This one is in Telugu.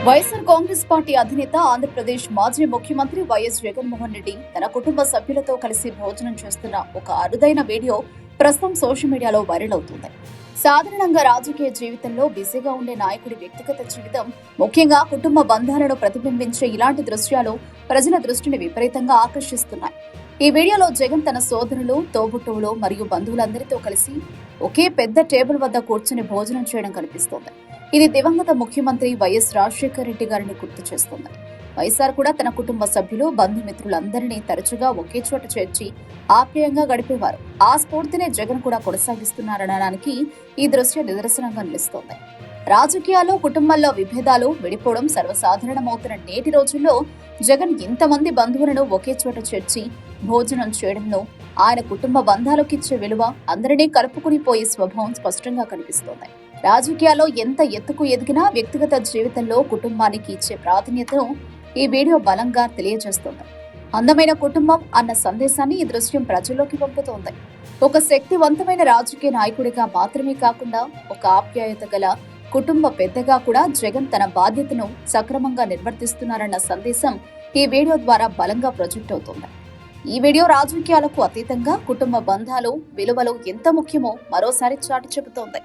వైఎస్ఆర్ కాంగ్రెస్ పార్టీ అధినేత ఆంధ్రప్రదేశ్ మాజీ ముఖ్యమంత్రి వైఎస్ జగన్మోహన్ రెడ్డి తన కుటుంబ సభ్యులతో కలిసి భోజనం చేస్తున్న ఒక అరుదైన వీడియో ప్రస్తుతం సోషల్ మీడియాలో వైరల్ అవుతుంది. సాధారణంగా రాజకీయ జీవితంలో బిజీగా ఉండే నాయకుడి వ్యక్తిగత జీవితం, ముఖ్యంగా కుటుంబ బంధాలను ప్రతిబింబించే ఇలాంటి దృశ్యాలు ప్రజల దృష్టిని విపరీతంగా ఆకర్షిస్తున్నాయి. ఈ వీడియోలో జగన్ తన సోదరులు, తోబుట్టువులు మరియు బంధువులందరితో కలిసి ఒకే పెద్ద టేబుల్ వద్ద కూర్చుని భోజనం చేయడం కనిపిస్తోంది. ఇది దివంగత ముఖ్యమంత్రి వైఎస్ రాజశేఖర రెడ్డి గారిని గుర్తు చేస్తుంది. వైఎస్ఆర్ కూడా తన కుటుంబ సభ్యులు, బంధుమిత్రులందరినీ తరచుగా ఒకే చోట చేర్చి ఆప్యాయంగా గడిపేవారు. ఆ స్ఫూర్తినే జగన్ కూడా కొనసాగిస్తున్నారనడానికి ఈ దృశ్యం నిదర్శనంగా నిలుస్తోంది. రాజకీయాల్లో కుటుంబాల్లో విభేదాలు విడిపోవడం సర్వసాధారణమవుతున్న నేటి రోజుల్లో జగన్ ఇంతమంది బంధువులను ఒకే చోట చేర్చి భోజనం చేయడంలో ఆయన కుటుంబ బంధాలకు ఇచ్చే విలువ, అందరినీ కలుపుకుని పోయే స్వభావం స్పష్టంగా కనిపిస్తోంది. రాజకీయాల్లో ఎంత ఎత్తుకు ఎదిగినా వ్యక్తిగత జీవితంలో కుటుంబానికి ఇచ్చే ప్రాధాన్యతను ఈ వీడియో బలంగా తెలియజేస్తోంది. అందమైన కుటుంబం అన్న సందేశాన్ని ఈ దృశ్యం ప్రజల్లోకి పంపుతోంది. ఒక శక్తివంతమైన రాజకీయ నాయకుడిగా మాత్రమే కాకుండా ఒక ఆప్యాయత గల కుటుంబ పెద్దగా కూడా జగన్ తన బాధ్యతను సక్రమంగా నిర్వర్తిస్తున్నారన్న సందేశం ఈ వీడియో ద్వారా బలంగా ప్రొజెక్ట్ అవుతుంది. ఈ వీడియో రాజకీయాలకు అతీతంగా కుటుంబ బంధాలు, విలువలు ఎంత ముఖ్యమో మరోసారి చాటి చెబుతోంది.